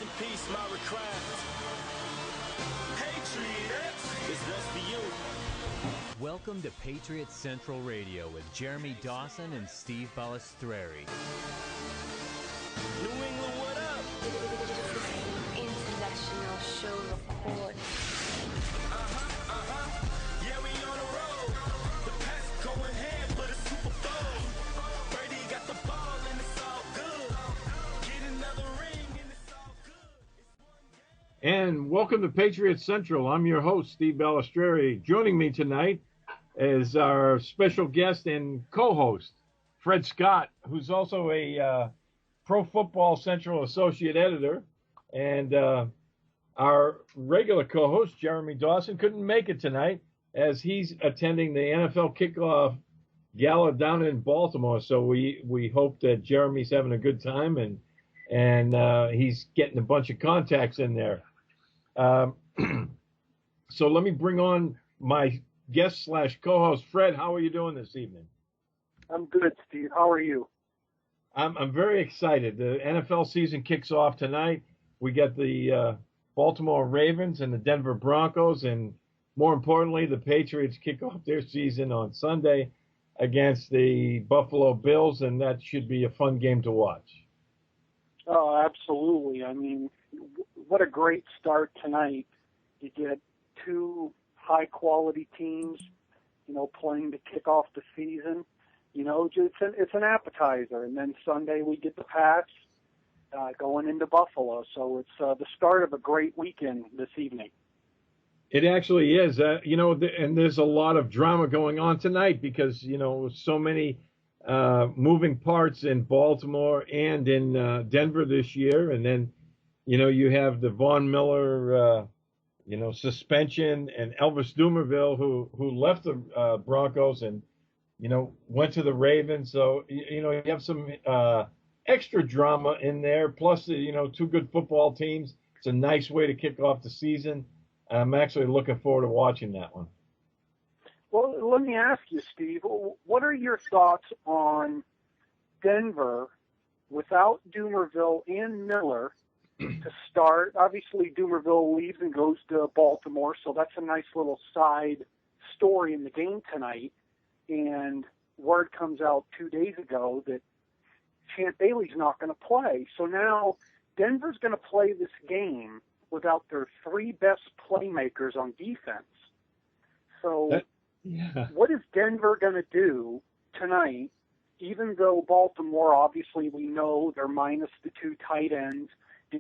Rest in peace, my craft. Patriots! This one's for you. Welcome to PatriotsCentral Radio with Jeremy Dawson and Steve Balestriei. New England, what up? International show report. Yeah, we on the road. The Pats going ham for the Super Bowl. Brady got the ball and it's all good. Get another ring and it's all good. And welcome to Patriots Central. I'm your host, Steve Balestriei. Joining me tonight is our special guest and co-host, Fred Skott, who's also a Pro Football Central associate editor. And our regular co-host, Jeremy Dawson, couldn't make it tonight as he's attending the NFL kickoff gala down in Baltimore. So we hope that Jeremy's having a good time and he's getting a bunch of contacts in there. So let me bring on my guest / co-host, Fred. How are you doing this evening? I'm good, Steve. How are you? I'm very excited. The NFL season kicks off tonight. We got the Baltimore Ravens and the Denver Broncos, and more importantly, the Patriots kick off their season on Sunday against the Buffalo Bills, and that should be a fun game to watch. Oh, absolutely. I mean, what a great start tonight. You get two high-quality teams, playing to kick off the season. It's an appetizer, and then Sunday we get the Pats going into Buffalo. So it's the start of a great weekend this evening. It actually is, and there's a lot of drama going on tonight because, so many moving parts in Baltimore and in Denver this year. And then, you have the Von Miller, suspension, and Elvis Dumervil, who left the Broncos and, went to the Ravens. So, you have some extra drama in there. Plus, two good football teams. It's a nice way to kick off the season. I'm actually looking forward to watching that one. Well, let me ask you, Steve, what are your thoughts on Denver without Dumervil and Miller to start? Obviously, Dumervil leaves and goes to Baltimore, so that's a nice little side story in the game tonight. And word comes out 2 days ago that Champ Bailey's not going to play. So now Denver's going to play this game without their three best playmakers on defense. So what is Denver going to do tonight, even though Baltimore, obviously we know they're minus the two tight ends,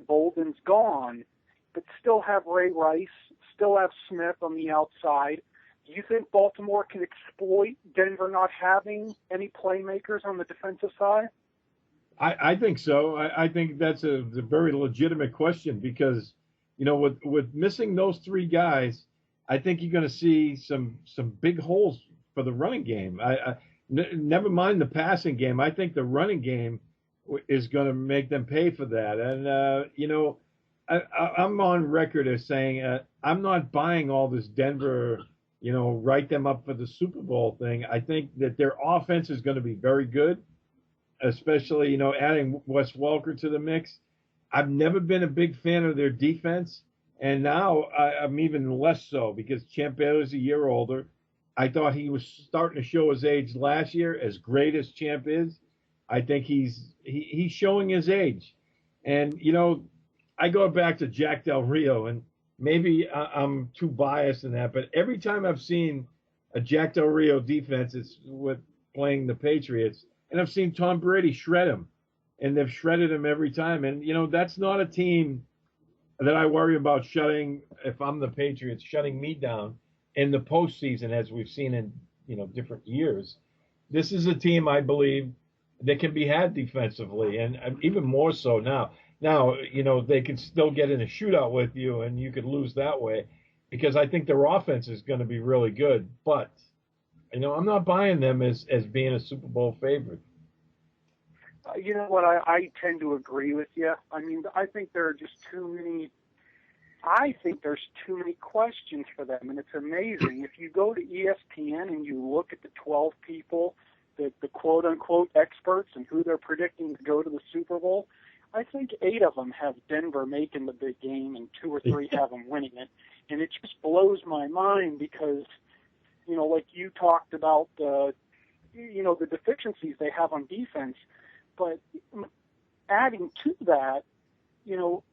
Bolden's gone, but still have Ray Rice, still have Smith on the outside. Do you think Baltimore can exploit Denver not having any playmakers on the defensive side? I think so. I think that's a very legitimate question because, with missing those three guys, I think you're going to see some big holes for the running game. Never mind the passing game. I think the running game is going to make them pay for that. And, I'm on record as saying I'm not buying all this Denver, write them up for the Super Bowl thing. I think that their offense is going to be very good, especially, adding Wes Welker to the mix. I've never been a big fan of their defense, and now I'm even less so because Champ Bailey's a year older. I thought he was starting to show his age last year, as great as Champ is. I think he's showing his age. And, I go back to Jack Del Rio, and maybe I'm too biased in that, but every time I've seen a Jack Del Rio defense, it's with playing the Patriots, and I've seen Tom Brady shred him, and they've shredded him every time. And, that's not a team that I worry about shutting, if I'm the Patriots, shutting me down in the postseason, as we've seen in, different years. This is a team, I believe, that can be had defensively, and even more so now. Now, they can still get in a shootout with you, and you could lose that way because I think their offense is going to be really good. But, I'm not buying them as being a Super Bowl favorite. You know what? I tend to agree with you. I mean, I think there are just too many. I think there's too many questions for them, and it's amazing. If you go to ESPN and you look at the 12 people, the quote-unquote experts and who they're predicting to go to the Super Bowl, I think 8 of them have Denver making the big game, and 2 or 3 have them winning it. And it just blows my mind because, like you talked about the deficiencies they have on defense, but adding to that,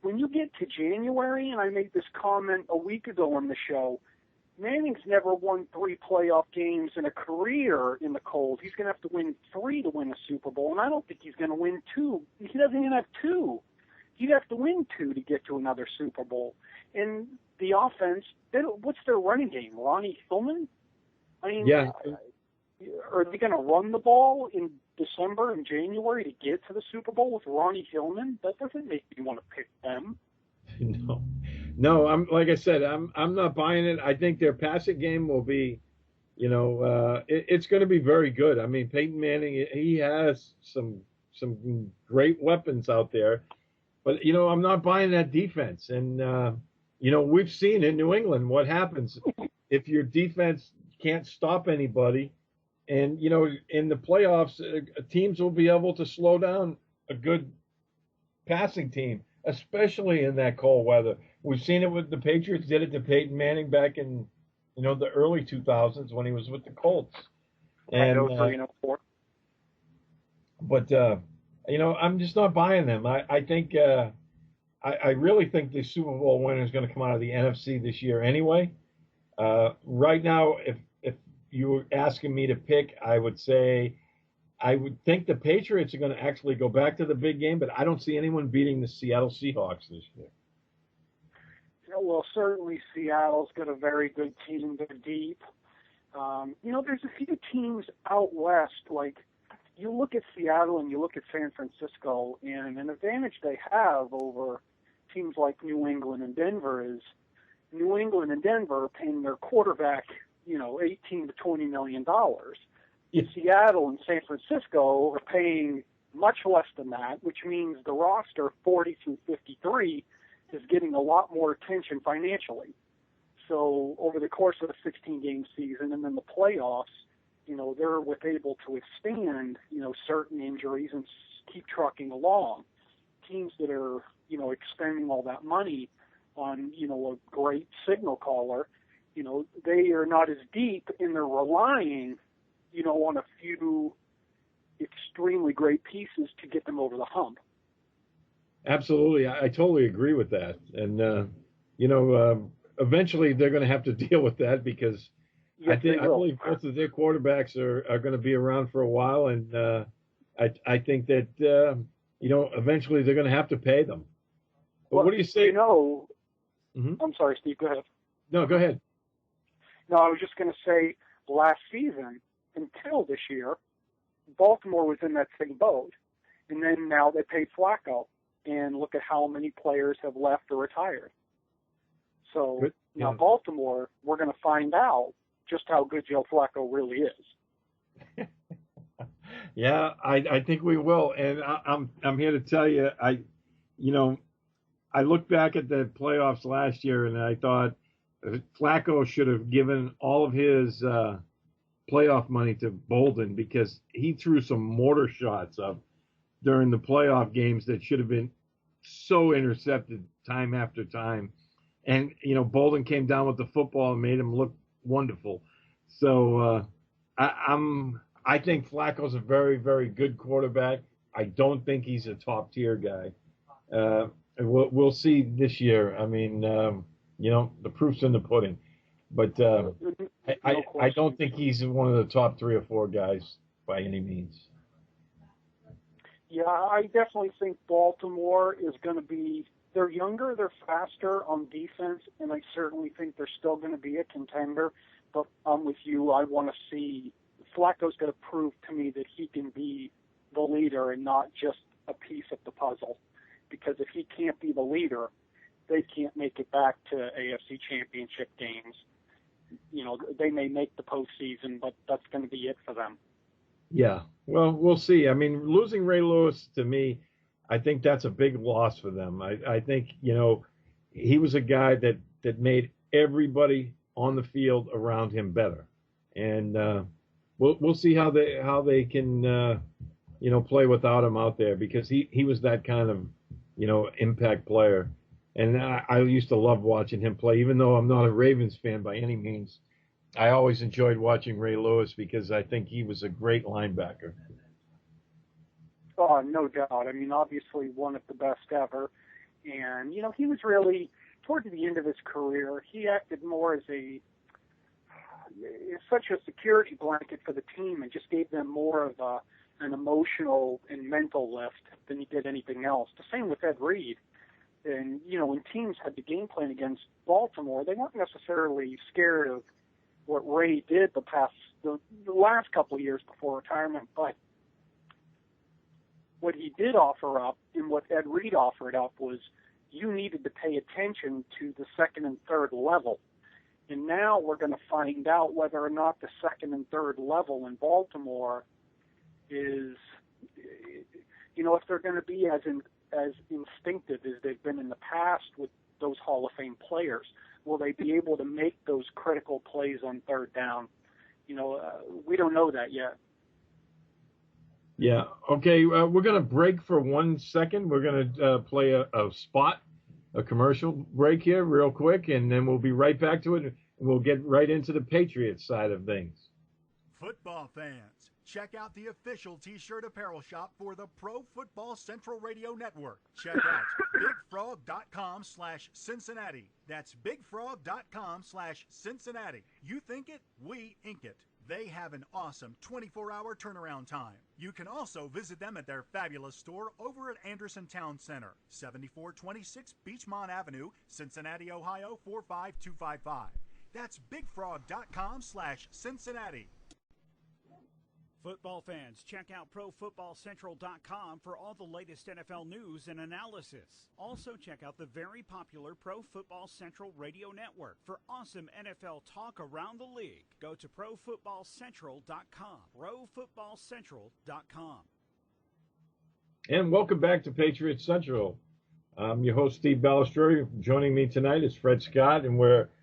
when you get to January, and I made this comment a week ago on the show, Manning's never won 3 playoff games in a career in the cold. He's going to have to win 3 to win a Super Bowl, and I don't think he's going to win 2. He doesn't even have 2. He'd have to win 2 to get to another Super Bowl. And the offense, what's their running game? Ronnie Hillman? I mean, yeah. Are they going to run the ball in December and January to get to the Super Bowl with Ronnie Hillman? That doesn't make me want to pick them. No. Like I said, I'm not buying it. I think their passing game will be, it's going to be very good. I mean, Peyton Manning, he has some great weapons out there, but I'm not buying that defense. And we've seen in New England what happens if your defense can't stop anybody. And in the playoffs, teams will be able to slow down a good passing team, especially in that cold weather. We've seen it with the Patriots, did it to Peyton Manning back in, the early 2000s when he was with the Colts. And, but, I'm just not buying them. I think, I really think the Super Bowl winner is going to come out of the NFC this year anyway. Right now, if you were asking me to pick, I would say I would think the Patriots are going to actually go back to the big game, but I don't see anyone beating the Seattle Seahawks this year. Well, certainly Seattle's got a very good team. They're deep. There's a few teams out west, like you look at Seattle and you look at San Francisco, and an advantage they have over teams like New England and Denver is New England and Denver are paying their quarterback, $18 to $20 million. Yeah. Seattle and San Francisco are paying much less than that, which means the roster 40 through 53 is getting a lot more attention financially. So over the course of a 16-game season and then the playoffs, they're able to withstand, certain injuries and keep trucking along. Teams that are, expending all that money on, a great signal caller, they are not as deep and they're relying, on a few extremely great pieces to get them over the hump. Absolutely. I totally agree with that. And, eventually they're going to have to deal with that because I believe both of their quarterbacks are going to be around for a while. And I think that, eventually they're going to have to pay them. But what do you say? I'm sorry, Steve, go ahead. No, go ahead. No, I was just going to say last season until this year, Baltimore was in that same boat. And then now they paid Flacco. And look at how many players have left or retired. So now Baltimore, we're going to find out just how good Joe Flacco really is. Yeah, I think we will. And I'm here to tell you, I look back at the playoffs last year and I thought Flacco should have given all of his playoff money to Bolden because he threw some mortar shots up during the playoff games that should have been so intercepted time after time. And, Bolden came down with the football and made him look wonderful. So I think Flacco's a very, very good quarterback. I don't think he's a top tier guy. We'll see this year. I mean, the proof's in the pudding. But I don't think he's one of the top 3 or 4 guys by any means. Yeah, I definitely think Baltimore is going to be, they're younger, they're faster on defense, and I certainly think they're still going to be a contender. But I'm with you. I want to see, Flacco's going to prove to me that he can be the leader and not just a piece of the puzzle. Because if he can't be the leader, they can't make it back to AFC championship games. They may make the postseason, but that's going to be it for them. Yeah, well, we'll see. I mean, losing Ray Lewis, to me, I think that's a big loss for them. I think, he was a guy that made everybody on the field around him better. And we'll see how they can, play without him out there because he was that kind of impact player. And I used to love watching him play, even though I'm not a Ravens fan by any means. I always enjoyed watching Ray Lewis because I think he was a great linebacker. Oh, no doubt. I mean, obviously one of the best ever. And, he was really, towards the end of his career, he acted more as such a security blanket for the team and just gave them more of an emotional and mental lift than he did anything else. The same with Ed Reed. And, when teams had the game plan against Baltimore, they weren't necessarily scared of what Ray did the last couple of years before retirement, but what he did offer up and what Ed Reed offered up was you needed to pay attention to the second and third level. And now we're going to find out whether or not the second and third level in Baltimore is, if they're going to be as instinctive as they've been in the past with those Hall of Fame players. Will they be able to make those critical plays on third down? We don't know that yet. Yeah. Okay. We're going to break for 1 second. We're going to play a commercial break here real quick, and then we'll be right back to it. And we'll get right into the Patriots side of things. Football fans, check out the official T-shirt apparel shop for the Pro Football Central Radio Network. Check out bigfrog.com/Cincinnati. That's bigfrog.com/Cincinnati. You think it, we ink it. They have an awesome 24-hour turnaround time. You can also visit them at their fabulous store over at Anderson Town Center, 7426 Beachmont Avenue, Cincinnati, Ohio 45255. That's bigfrog.com/Cincinnati. Football fans, check out ProFootballCentral.com for all the latest NFL news and analysis. Also, check out the very popular Pro Football Central Radio Network for awesome NFL talk around the league. Go to ProFootballCentral.com. ProFootballCentral.com. And welcome back to Patriots Central. I'm your host, Steve Balestriei. Joining me tonight is Fred Skott, and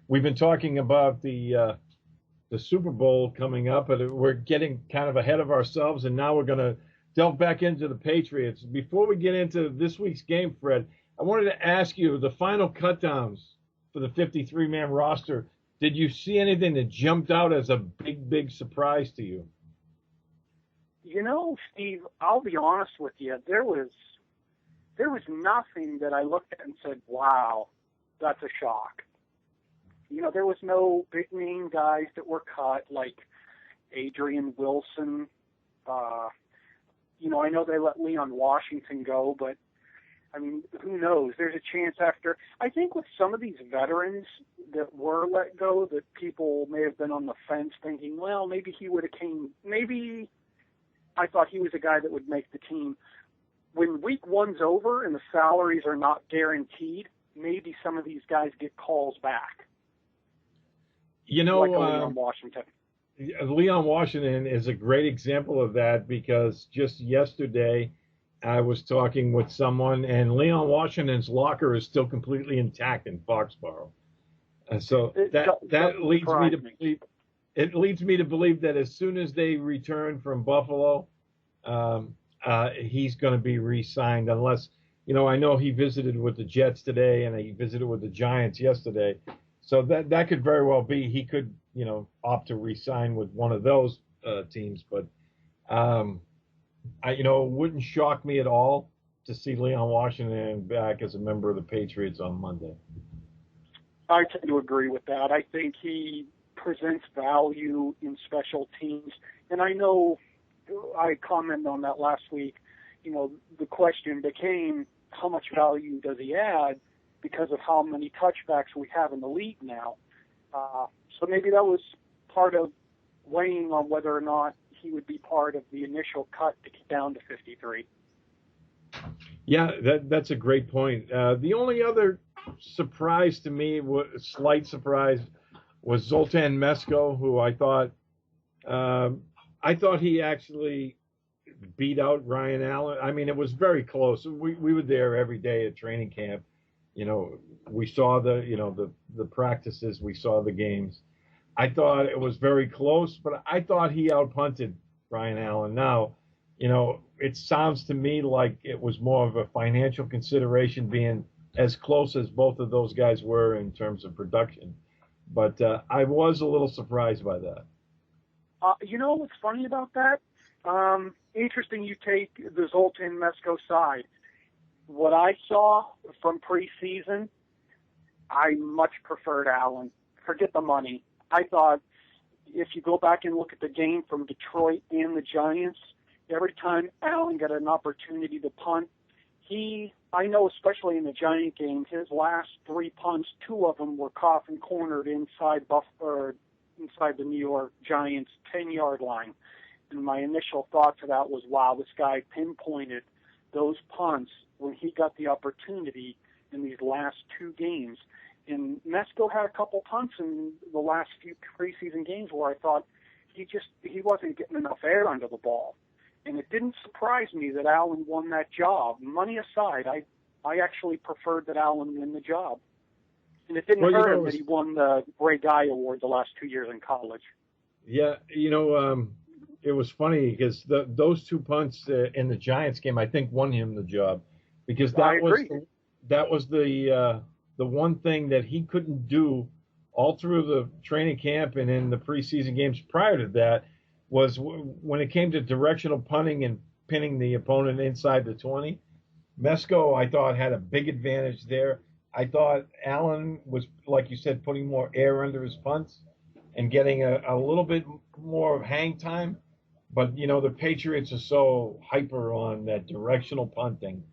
we've been talking about the Super Bowl coming up, but we're getting kind of ahead of ourselves, and now we're going to delve back into the Patriots. Before we get into this week's game, Fred, I wanted to ask you the final cutdowns for the 53-man roster. Did you see anything that jumped out as a big surprise to you? Steve, I'll be honest with you. There was nothing that I looked at and said, wow, that's a shock. There was no big-name guys that were cut, like Adrian Wilson. I know they let Leon Washington go, but, who knows? There's a chance after. I think with some of these veterans that were let go, that people may have been on the fence thinking, well, maybe he would have came. Maybe I thought he was a guy that would make the team. When week one's over and the salaries are not guaranteed, maybe some of these guys get calls back. Like Leon Washington. Leon Washington is a great example of that because just yesterday I was talking with someone and Leon Washington's locker is still completely intact in Foxborough. And so that leads me to believe leads me to believe that as soon as they return from Buffalo, he's going to be re-signed unless, I know he visited with the Jets today and he visited with the Giants yesterday. So that could very well be he could, opt to re-sign with one of those teams. But, it wouldn't shock me at all to see Leon Washington back as a member of the Patriots on Monday. I tend to agree with that. I think he presents value in special teams. And I know I commented on that last week. The question became how much value does he add because of how many touchbacks we have in the league now. So maybe that was part of weighing on whether or not he would be part of the initial cut to get down to 53. Yeah, that's a great point. The only other surprise to me, slight surprise, was Zoltan Mesko, who I thought he actually beat out Ryan Allen. It was very close. We were there every day at training camp. We saw the practices, we saw the games. I thought it was very close, but I thought he outpunted Ryan Allen. Now, it sounds to me like it was more of a financial consideration being as close as both of those guys were in terms of production. But I was a little surprised by that. You know what's funny about that? Interesting you take the Zoltan-Mesko side. What I saw from preseason, I much preferred Allen. Forget the money. I thought if you go back and look at the game from Detroit and the Giants, every time Allen got an opportunity to punt, I know especially in the Giant game, his last 3 punts, 2 of them were coffin cornered inside the New York Giants 10-yard line. And my initial thought to that was, wow, this guy pinpointed those punts when he got the opportunity in these last 2 games. And Mesko had a couple punts in the last few preseason games where I thought he wasn't getting enough air under the ball. And it didn't surprise me that Allen won that job. Money aside, I actually preferred that Allen win the job. And it didn't hurt him that he won the Great Guy Award the last 2 years in college. Yeah, it was funny because those 2 punts in the Giants game, I think, won him the job because that was the one thing that he couldn't do all through the training camp and in the preseason games prior to that was when it came to directional punting and pinning the opponent inside the 20. Mesko, I thought, had a big advantage there. I thought Allen was, like you said, putting more air under his punts and getting a little bit more of hang time. But, the Patriots are so hyper on that directional punting.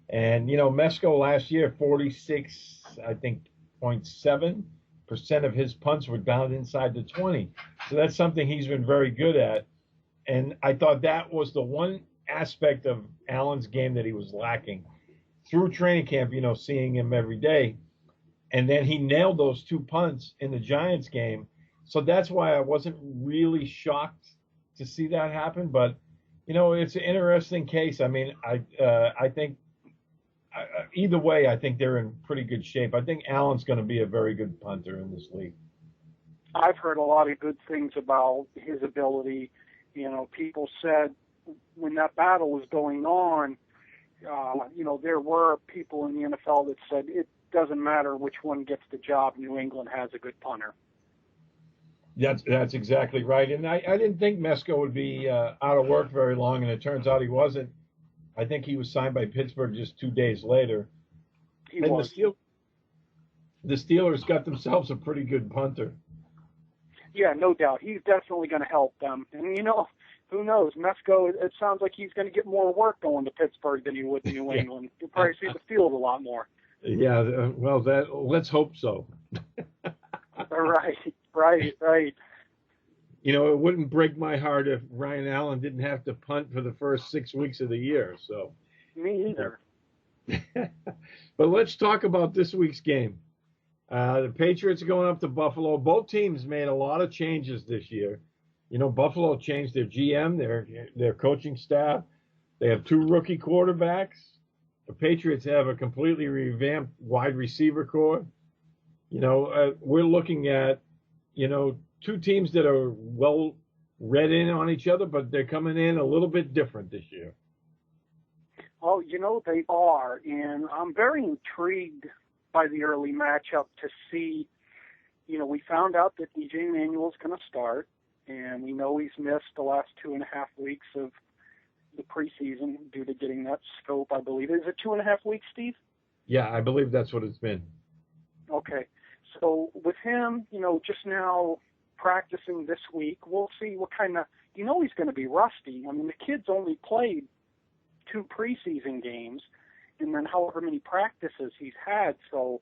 And, Mesko last year, 46, I think, 0.7% of his punts were down inside the 20. So that's something he's been very good at. And I thought that was the one aspect of Allen's game that he was lacking. Through training camp, seeing him every day. And then he nailed those 2 punts in the Giants game. So that's why I wasn't really shocked to see that happen. But, it's an interesting case. I mean, I think either way, I think they're in pretty good shape. I think Allen's going to be a very good punter in this league. I've heard a lot of good things about his ability. People said when that battle was going on, there were people in the NFL that said it doesn't matter which one gets the job. New England has a good punter. That's exactly right. And I didn't think Mesko would be out of work very long, and it turns out he wasn't. I think he was signed by Pittsburgh just 2 days later. He was. The Steelers got themselves a pretty good punter. Yeah, no doubt. He's definitely going to help them. And, who knows? Mesko, it sounds like he's going to get more work going to Pittsburgh than he would to New England. You'll probably see the field a lot more. Yeah, well, let's hope so. Right. It wouldn't break my heart if Ryan Allen didn't have to punt for the first 6 weeks of the year. So me either. But let's talk about this week's game. The Patriots are going up to Buffalo. Both teams made a lot of changes this year. Buffalo changed their GM, their coaching staff. They have 2 rookie quarterbacks. The Patriots have a completely revamped wide receiver core. We're looking at, 2 teams that are well read in on each other, but they're coming in a little bit different this year. Oh, they are. And I'm very intrigued by the early matchup to see, we found out that DJ Manuel's going to start, and we know he's missed the last 2.5 weeks of the preseason due to getting that scope, I believe. Is it 2.5 weeks, Steve? Yeah, I believe that's what it's been. Okay. So with him, just now practicing this week, we'll see what kind of, he's going to be rusty. I mean, the kid's only played 2 preseason games and then however many practices he's had. So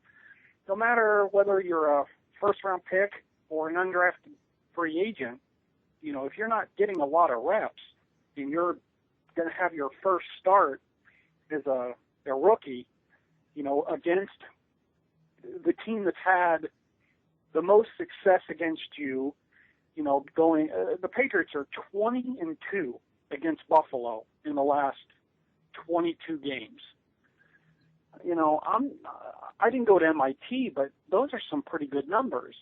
no matter whether you're a first-round pick or an undrafted free agent, if you're not getting a lot of reps and you're going to have your first start as a rookie, against the team that's had the most success against you, the Patriots are 20-2 against Buffalo in the last 22 games. I didn't go to MIT, but those are some pretty good numbers.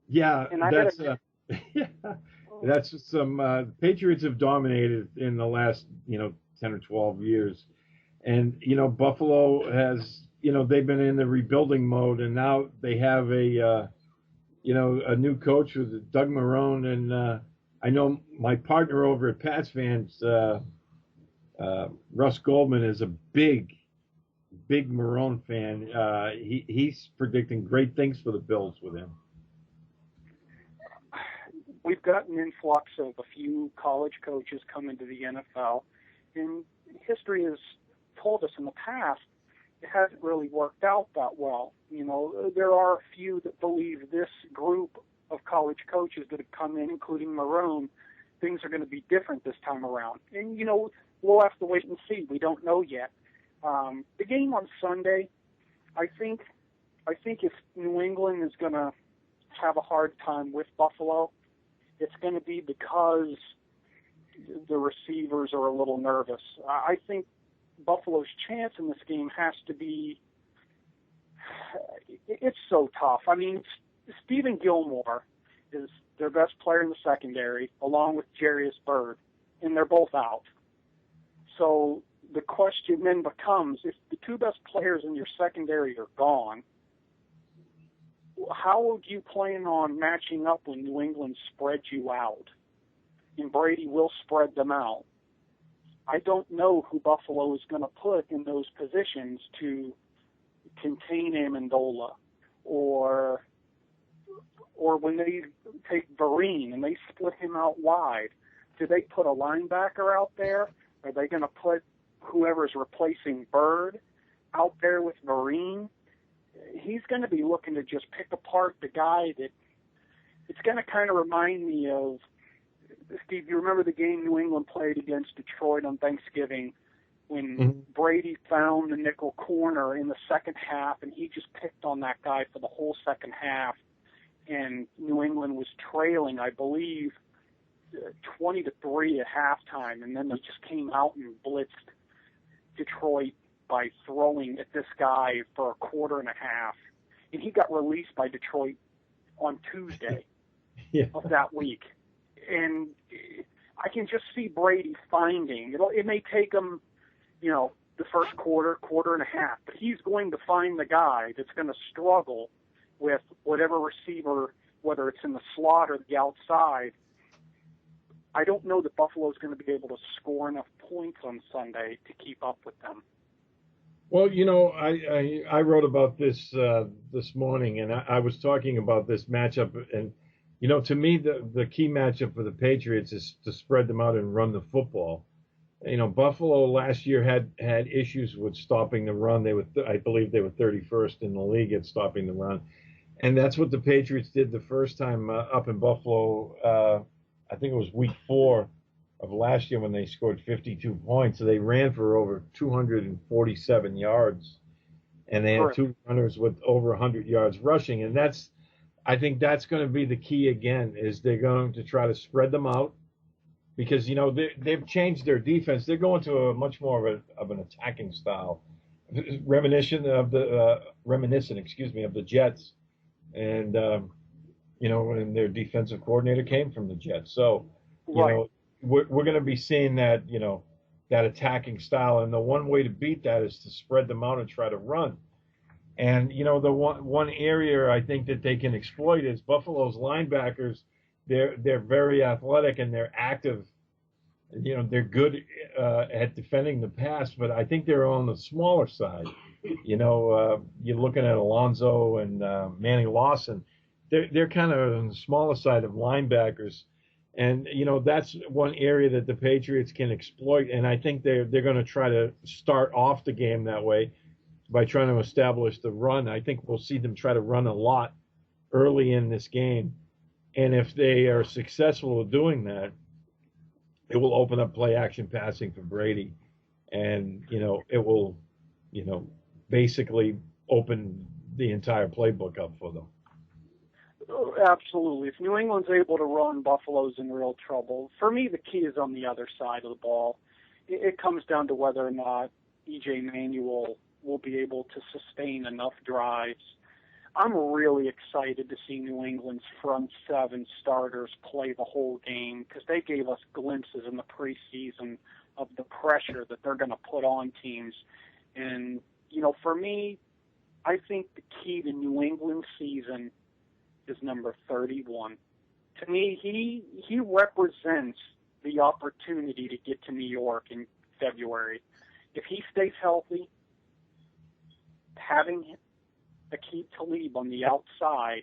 Yeah, and That's some Patriots have dominated in the last 10 or 12 years, and Buffalo has they've been in the rebuilding mode, and now they have a new coach with Doug Marrone, and I know my partner over at Pats Fans, Russ Goldman, is a big Marrone fan. He's predicting great things for the Bills with him. We've got an influx of a few college coaches coming to the NFL, and history has told us in the past it hasn't really worked out that well. There are a few that believe this group of college coaches that have come in, including Marrone, things are going to be different this time around. And, we'll have to wait and see. We don't know yet. The game on Sunday, I think if New England is going to have a hard time with Buffalo, it's going to be because the receivers are a little nervous. I think Buffalo's chance in this game has to be – it's so tough. I mean, Stephen Gilmore is their best player in the secondary, along with Jarius Byrd, and they're both out. So the question then becomes, if the two best players in your secondary are gone, how would you plan on matching up when New England spreads you out? And Brady will spread them out. I don't know who Buffalo is going to put in those positions to contain Amendola, or when they take Vereen and they split him out wide, do they put a linebacker out there? Are they going to put whoever's replacing Byrd out there with Vereen? He's going to be looking to just pick apart the guy that it's going to kind of remind me of, Steve, you remember the game New England played against Detroit on Thanksgiving when Brady found the nickel corner in the second half, and he just picked on that guy for the whole second half, and New England was trailing, I believe, 20-3 at halftime, and then they just came out and blitzed Detroit by throwing at this guy for a quarter and a half, and he got released by Detroit on Tuesday of that week. And I can just see Brady finding, it may take him, the first quarter and a half, but he's going to find the guy that's going to struggle with whatever receiver, whether it's in the slot or the outside. I don't know that Buffalo's going to be able to score enough points on Sunday to keep up with them. Well, I wrote about this this morning, and I was talking about this matchup, and to me the key matchup for the Patriots is to spread them out and run the football. Buffalo last year had issues with stopping the run. I believe they were 31st in the league at stopping the run, and that's what the Patriots did the first time up in Buffalo. I think it was week 4 of last year when they scored 52 points. So they ran for over 247 yards, and they had 2 runners with over 100 yards rushing. And I think that's going to be the key again, is they're going to try to spread them out because, they've changed their defense. They're going to a much more of an attacking style, reminiscent of the Jets. And, and their defensive coordinator came from the Jets. So, we're going to be seeing that, that attacking style. And the one way to beat that is to spread them out and try to run. And, the one area I think that they can exploit is Buffalo's linebackers. They're very athletic and they're active. They're good at defending the pass, but I think they're on the smaller side. You're looking at Alonzo and Manny Lawson. They're kind of on the smaller side of linebackers. And, that's one area that the Patriots can exploit. And I think they're going to try to start off the game that way by trying to establish the run. I think we'll see them try to run a lot early in this game. And if they are successful at doing that, it will open up play action passing for Brady. And, it will, basically open the entire playbook up for them. Absolutely. If New England's able to run, Buffalo's in real trouble. For me, the key is on the other side of the ball. It comes down to whether or not E.J. Manuel will be able to sustain enough drives. I'm really excited to see New England's front seven starters play the whole game because they gave us glimpses in the preseason of the pressure that they're going to put on teams. And, for me, I think the key to New England's season is number 31. To me, he represents the opportunity to get to New York in February. If he stays healthy, having Aqib Talib on the outside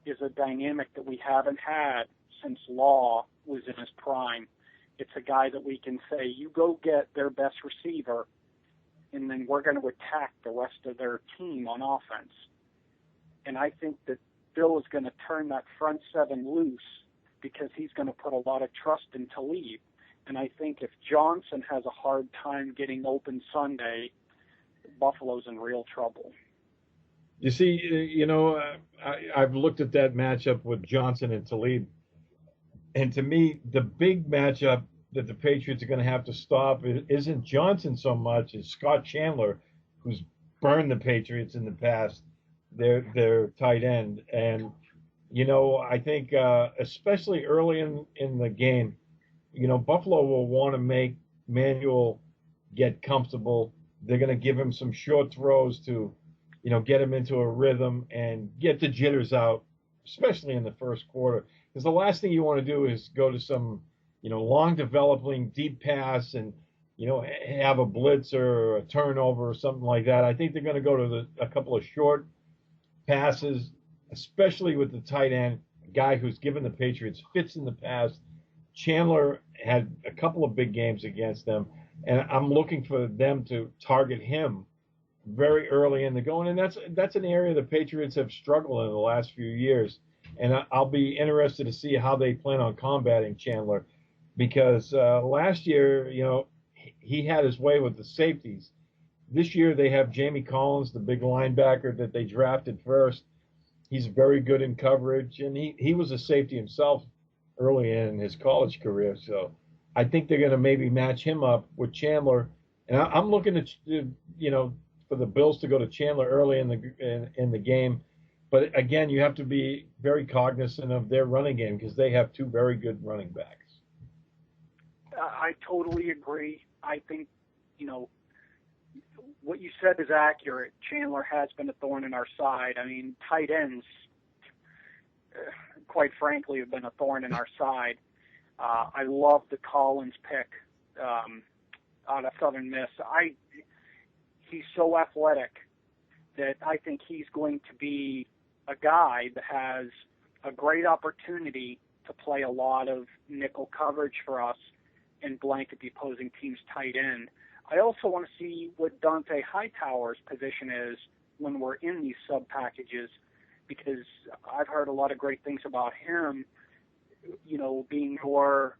is a dynamic that we haven't had since Law was in his prime. It's a guy that we can say, you go get their best receiver, and then we're going to attack the rest of their team on offense. And I think that Bill is going to turn that front seven loose because he's going to put a lot of trust in Talib. And I think if Johnson has a hard time getting open Sunday, Buffalo's in real trouble. You see, I've looked at that matchup with Johnson and Talib, and to me, the big matchup that the Patriots are going to have to stop isn't Johnson so much as Scott Chandler, who's burned the Patriots in the past, their tight end. And, I think especially early in the game, Buffalo will want to make Manuel get comfortable. They're going to give him some short throws to, get him into a rhythm and get the jitters out, especially in the first quarter. Because the last thing you want to do is go to some, long developing deep pass and, have a blitz or a turnover or something like that. I think they're going to go to a couple of short passes, especially with the tight end, a guy who's given the Patriots fits in the past. Chandler had a couple of big games against them, and I'm looking for them to target him very early in the going, and that's an area the Patriots have struggled in the last few years, and I'll be interested to see how they plan on combating Chandler, because last year, he had his way with the safeties. This year they have Jamie Collins, the big linebacker that they drafted first. He's very good in coverage, and he was a safety himself early in his college career, so I think they're going to maybe match him up with Chandler, and I'm looking at for the Bills to go to Chandler early in the game. But again, you have to be very cognizant of their running game because they have two very good running backs. I totally agree. I think, what you said is accurate. Chandler has been a thorn in our side. I mean, tight ends, quite frankly, have been a thorn in our side. I love the Collins pick out of Southern Miss. He's so athletic that I think he's going to be a guy that has a great opportunity to play a lot of nickel coverage for us and blanket the opposing team's tight end. I also want to see what Dante Hightower's position is when we're in these sub packages, because I've heard a lot of great things about him, being more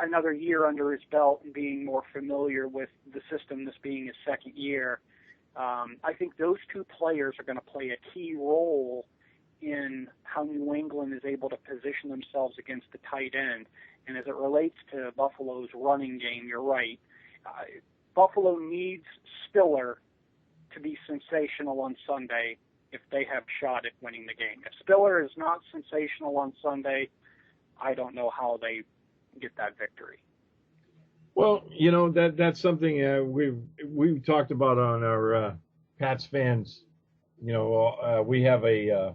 another year under his belt and being more familiar with the system, this being his second year. I think those two players are going to play a key role in how New England is able to position themselves against the tight end. And as it relates to Buffalo's running game, you're right. Buffalo needs Spiller to be sensational on Sunday if they have a shot at winning the game. If Spiller is not sensational on Sunday, I don't know how they get that victory. Well, that's something we've talked about on our Pats fans. We have a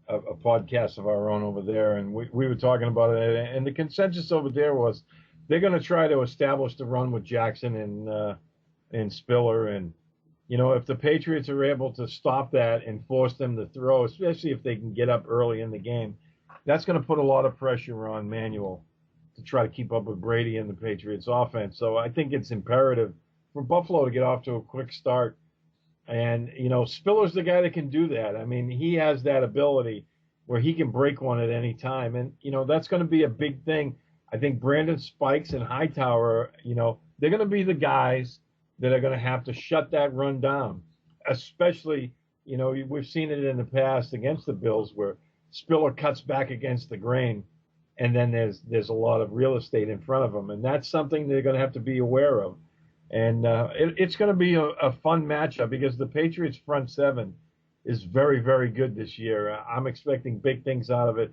podcast of our own over there, and we were talking about it. And the consensus over there was they're going to try to establish the run with Jackson and Spiller. And if the Patriots are able to stop that and force them to throw, especially if they can get up early in the game, that's going to put a lot of pressure on Manuel to try to keep up with Brady and the Patriots offense. So I think it's imperative for Buffalo to get off to a quick start. And, Spiller's the guy that can do that. I mean, he has that ability where he can break one at any time. And, that's going to be a big thing. I think Brandon Spikes and Hightower, they're going to be the guys that are going to have to shut that run down, especially, we've seen it in the past against the Bills where Spiller cuts back against the grain. And then there's a lot of real estate in front of them. And that's something they're going to have to be aware of. And it's going to be a fun matchup because the Patriots front seven is very, very good this year. I'm expecting big things out of it.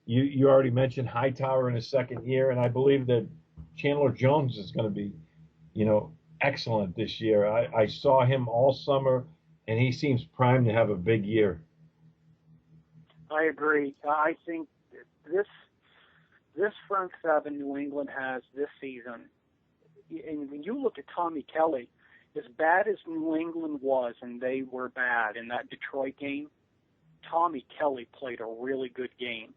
You already mentioned Hightower in his second year, and I believe that Chandler Jones is going to be, excellent this year. I saw him all summer, and he seems primed to have a big year. I agree. I think this front seven New England has this season, and when you look at Tommy Kelly, as bad as New England was, and they were bad in that Detroit game, Tommy Kelly played a really good game.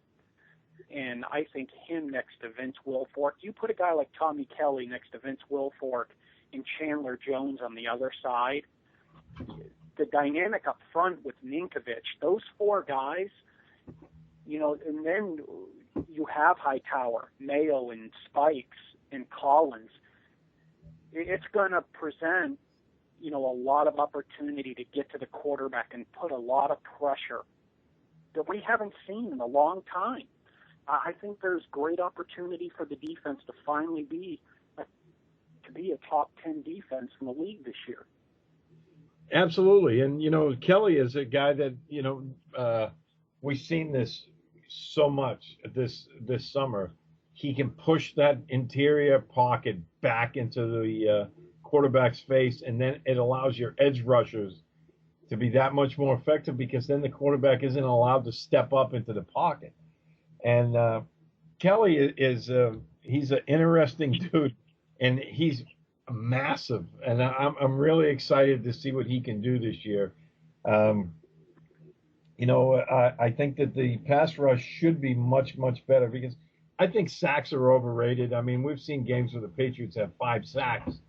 And I think him next to Vince Wilfork, you put a guy like Tommy Kelly next to Vince Wilfork and Chandler Jones on the other side, the dynamic up front with Ninkovich, those four guys, and then you have Hightower, Mayo, and Spikes, and Collins. It's going to present, a lot of opportunity to get to the quarterback and put a lot of pressure that we haven't seen in a long time. I think there's great opportunity for the defense to finally be a top 10 defense in the league this year. Absolutely. And, Kelly is a guy that, we've seen this so much this summer. He can push that interior pocket back into the quarterback's face, and then it allows your edge rushers to be that much more effective because then the quarterback isn't allowed to step up into the pocket. And Kelly is he's an interesting dude, and he's massive. And I'm really excited to see what he can do this year. I think that the pass rush should be much, much better because I think sacks are overrated. I mean, we've seen games where the Patriots have 5 sacks,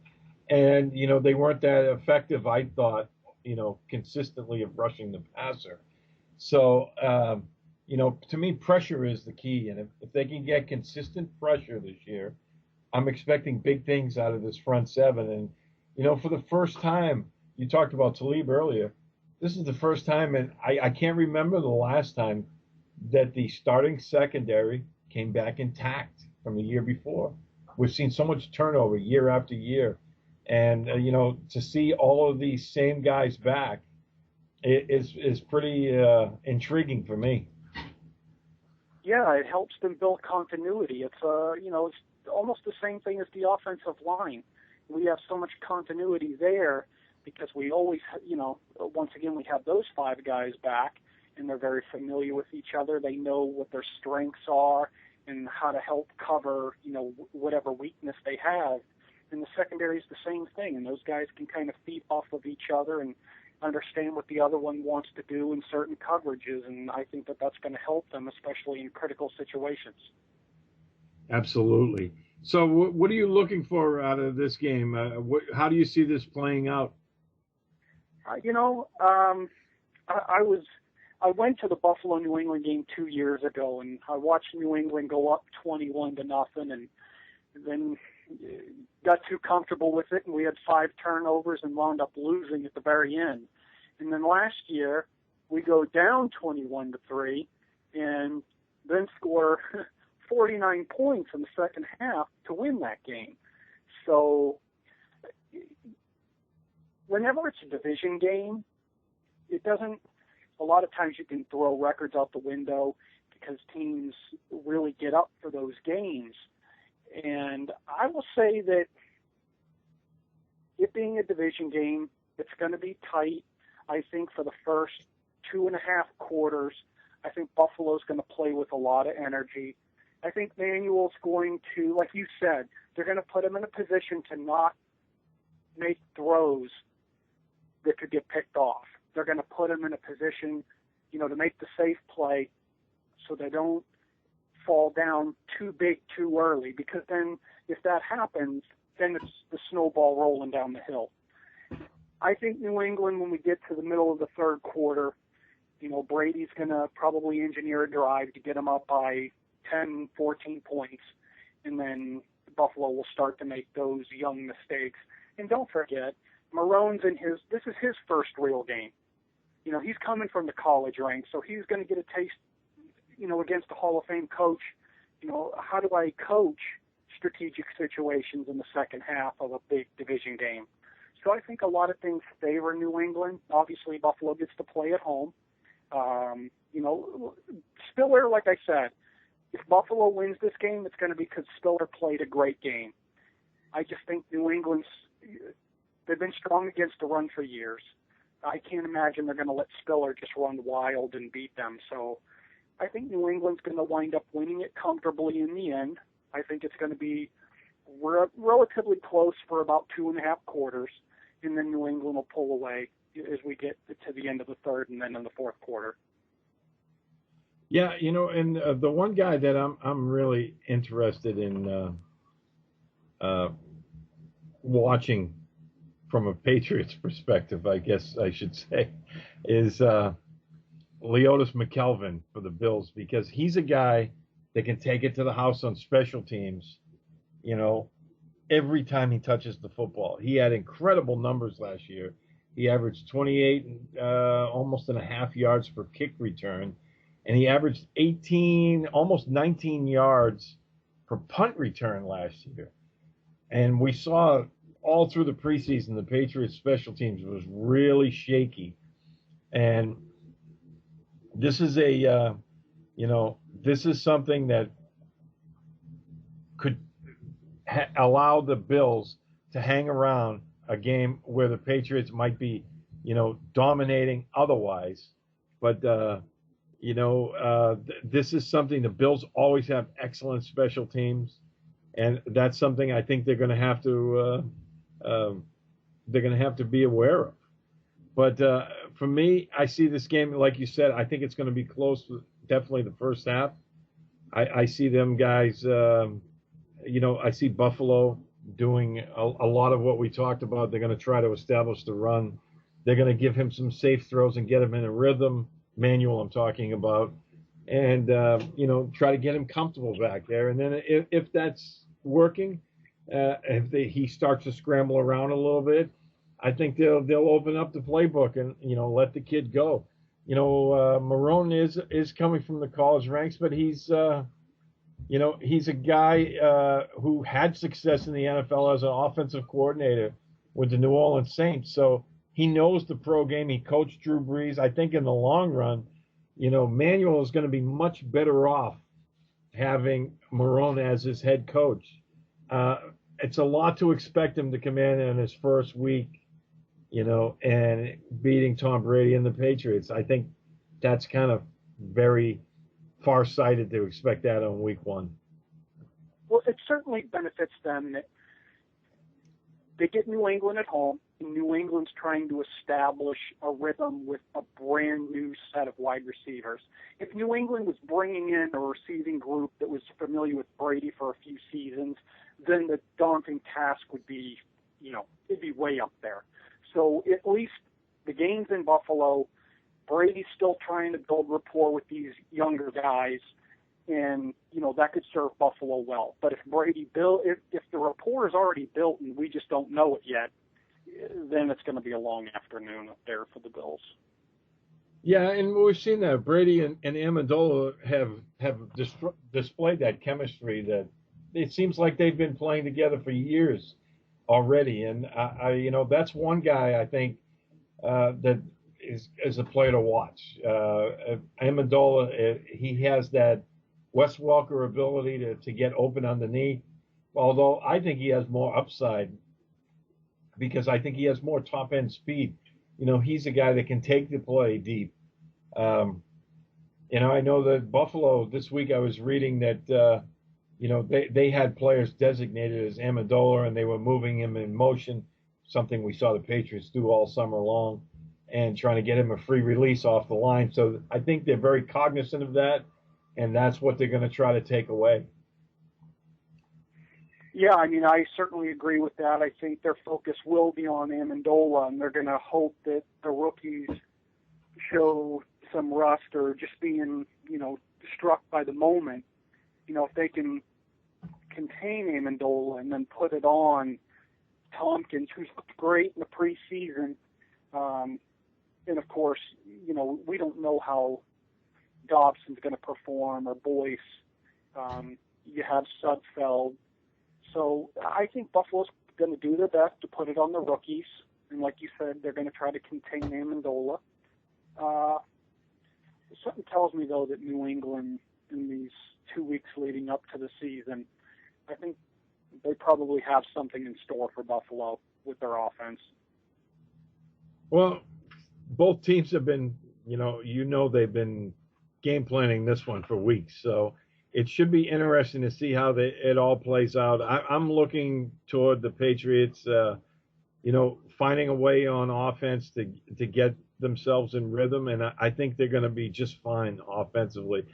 and, they weren't that effective, I thought, consistently of rushing the passer. So, to me, pressure is the key. And if they can get consistent pressure this year, I'm expecting big things out of this front seven. And, for the first time, you talked about Talib earlier, this is the first time, and I can't remember the last time that the starting secondary came back intact from the year before. We've seen so much turnover year after year. And, to see all of these same guys back is pretty intriguing for me. Yeah, it helps them build continuity. It's it's almost the same thing as the offensive line. We have so much continuity there because we always, once again, we have those 5 guys back, and they're very familiar with each other. They know what their strengths are and how to help cover, whatever weakness they have. And the secondary is the same thing, and those guys can kind of feed off of each other and understand what the other one wants to do in certain coverages, and I think that that's going to help them, especially in critical situations. Absolutely. So what are you looking for out of this game? How do you see this playing out? I went to the Buffalo New England game 2 years ago, and I watched New England go up 21-0, and then got too comfortable with it, and we had 5 turnovers and wound up losing at the very end. And then last year, we go down 21-3, and then score 49 points in the second half to win that game. So whenever it's a division game, it doesn't, a lot of times you can throw records out the window because teams really get up for those games. And I will say that it being a division game, it's going to be tight. I think for the first 2.5 quarters, I think Buffalo's going to play with a lot of energy. I think Manuel's going to, like you said, they're going to put him in a position to not make throws that could get picked off. They're going to put him in a position, to make the safe play so they don't fall down too big too early, because then if that happens, then it's the snowball rolling down the hill. I think New England, when we get to the middle of the third quarter, Brady's going to probably engineer a drive to get them up by 10, 14 points, and then Buffalo will start to make those young mistakes. And don't forget, Marone's this is his first real game. He's coming from the college ranks, so he's going to get a taste, against the Hall of Fame coach. How do I coach strategic situations in the second half of a big division game? So I think a lot of things favor New England. Obviously, Buffalo gets to play at home. Spiller, like I said, if Buffalo wins this game, it's going to be because Spiller played a great game. I just think New England's, they've been strong against the run for years. I can't imagine they're going to let Spiller just run wild and beat them. So I think New England's going to wind up winning it comfortably in the end. I think it's going to be relatively close for about 2.5 quarters, and then New England will pull away as we get to the end of the third and then in the fourth quarter. Yeah, and the one guy that I'm really interested in watching from a Patriots perspective, I guess I should say, is Leotis McKelvin for the Bills, because he's a guy that can take it to the house on special teams, every time he touches the football. He had incredible numbers last year. He averaged 28, almost and a half yards per kick return, and he averaged 18, almost 19 yards per punt return last year. And we saw all through the preseason, the Patriots special teams was really shaky. And this is this is something that could allow the Bills to hang around a game where the Patriots might be, dominating otherwise. But, this is something the Bills always have excellent special teams. And that's something I think they're going to have to be aware of. But for me, I see this game, like you said, I think it's going to be close, definitely the first half. I see them guys, I see Buffalo doing a lot of what we talked about. They're going to try to establish the run. They're going to give him some safe throws and get him in a rhythm, Manuel I'm talking about, and, try to get him comfortable back there. And then if that's working, he starts to scramble around a little bit, I think they'll open up the playbook and, let the kid go. Marone is coming from the college ranks, but he's a guy who had success in the NFL as an offensive coordinator with the New Orleans Saints. So he knows the pro game. He coached Drew Brees. I think in the long run, Manuel is going to be much better off having Marone as his head coach. It's a lot to expect him to come in his first week, and beating Tom Brady and the Patriots. I think that's kind of very far-sighted to expect that on week one. Well, it certainly benefits them that they get New England at home, and New England's trying to establish a rhythm with a brand new set of wide receivers. If New England was bringing in a receiving group that was familiar with Brady for a few seasons, then the daunting task would be, it'd be way up there. So at least the game's in Buffalo. Brady's still trying to build rapport with these younger guys, and that could serve Buffalo well. But if if the rapport is already built and we just don't know it yet, then it's going to be a long afternoon up there for the Bills. Yeah, and we've seen that Brady and Amendola have displayed that chemistry that it seems like they've been playing together for years already. And that's one guy I think that is a player to watch. Amendola, he has that Wes Welker ability to get open underneath, although I think he has more upside because I think he has more top-end speed. He's a guy that can take the play deep. I know that Buffalo, this week I was reading that, they had players designated as Amendola, and they were moving him in motion, something we saw the Patriots do all summer long, and trying to get him a free release off the line. So I think they're very cognizant of that, and that's what they're going to try to take away. Yeah, I certainly agree with that. I think their focus will be on Amendola, and they're going to hope that the rookies show some rust or just being, struck by the moment. If they can contain Amendola and then put it on Tompkins, who's looked great in the preseason, and of course, we don't know how Dobson's going to perform or Boyce. You have Sudfeld. So I think Buffalo's going to do their best to put it on the rookies And like you said, they're going to try to contain Amendola. Something tells me, though, that New England, in these 2 weeks leading up to the season, I think they probably have something in store for Buffalo with their offense. Well, both teams have been, they've been game planning this one for weeks. So it should be interesting to see how it all plays out. I'm looking toward the Patriots, finding a way on offense to get themselves in rhythm, and I think they're going to be just fine offensively.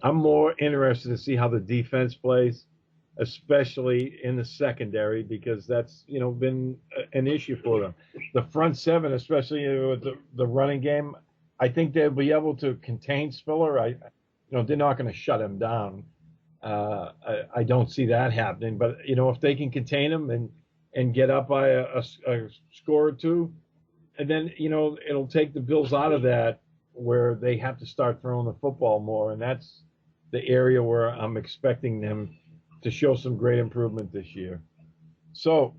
I'm more interested to see how the defense plays, especially in the secondary, because that's been an issue for them. The front seven, especially with the running game, I think they'll be able to contain Spiller. They're not going to shut him down. I don't see that happening, but if they can contain him and get up by a score or two, and then it'll take the Bills out of that where they have to start throwing the football more, and that's the area where I'm expecting them to show some great improvement this year. So,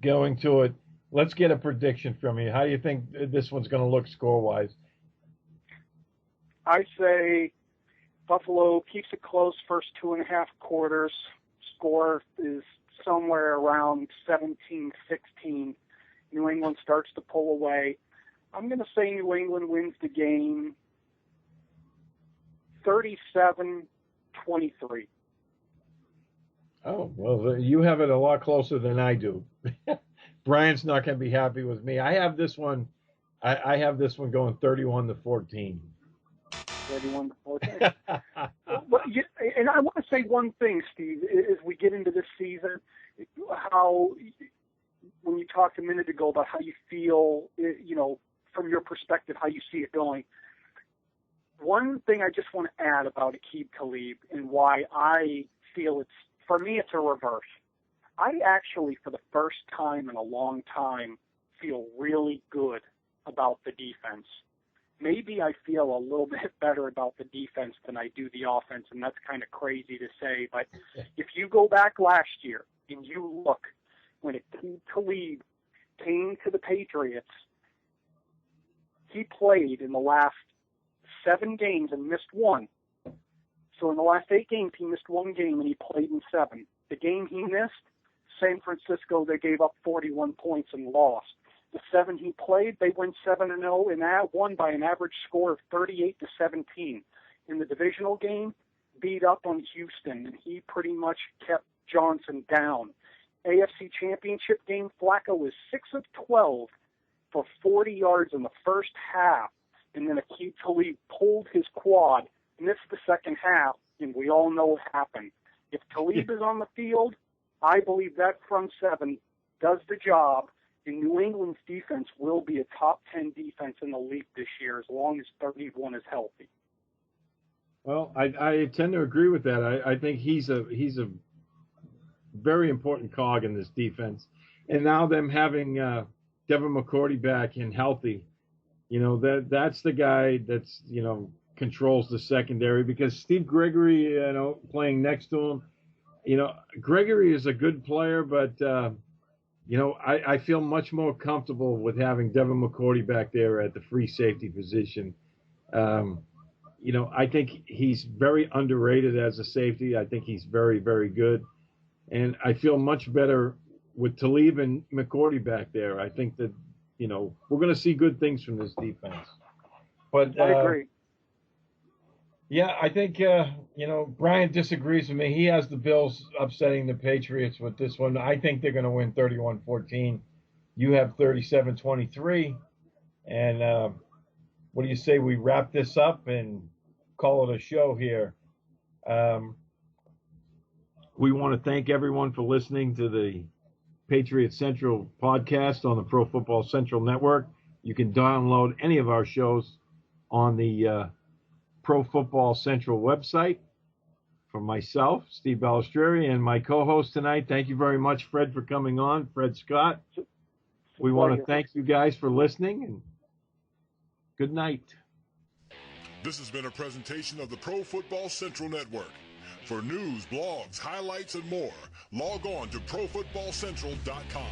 going to it, let's get a prediction from you. How do you think this one's going to look score-wise? I say Buffalo keeps it close first 2.5 quarters. Score is somewhere around 17-16. New England starts to pull away. I'm going to say New England wins the game 37-23. Oh, well, you have it a lot closer than I do. Brian's not going to be happy with me. I have this one going 31-14. 31-14. And I want to say one thing, Steve, as we get into this season, how when you talked a minute ago about how you feel, from your perspective, how you see it going. One thing I just want to add about Aqib Talib and why I feel for me, it's a reverse. I actually, for the first time in a long time, feel really good about the defense. Maybe I feel a little bit better about the defense than I do the offense, and that's kind of crazy to say. But if you go back last year and you look, when Aqib Talib came to the Patriots, he played in the last 7 games and missed 1. So in the last 8 games, he missed 1 game and he played in 7. The game he missed, San Francisco, they gave up 41 points and lost. The 7 he played, they went 7-0 and won by an average score of 38-17. In the divisional game, beat up on Houston, and he pretty much kept Johnson down. AFC Championship game, Flacco was 6 of 12 for 40 yards in the first half, and then Aqib Talib pulled his quad, missed the second half, and we all know what happened. If Talib is on the field, I believe that front 7 does the job, and New England's defense will be a top 10 defense in the league this year as long as 31 is healthy. Well, I tend to agree with that. I think he's a very important cog in this defense. And now them having Devin McCourty back and healthy, that's the guy that's, controls the secondary, because Steve Gregory, playing next to him, Gregory is a good player, but, I feel much more comfortable with having Devin McCourty back there at the free safety position. I think he's very underrated as a safety. I think he's very, very good. And I feel much better with Talib and McCourty back there. I think that, we're going to see good things from this defense. But I agree. Yeah, I think, Brian disagrees with me. He has the Bills upsetting the Patriots with this one. I think they're going to win 31-14. You have 37-23. And what do you say we wrap this up and call it a show here? We want to thank everyone for listening to the Patriots Central podcast on the Pro Football Central Network. You can download any of our shows on the Pro Football Central website. For myself, Steve Balestriei, and my co-host tonight, thank you very much, Fred, for coming on, Fred Skott. We want to thank you guys for listening, and good night. This has been a presentation of the Pro Football Central Network. For news, blogs, highlights, and more, log on to ProFootballCentral.com.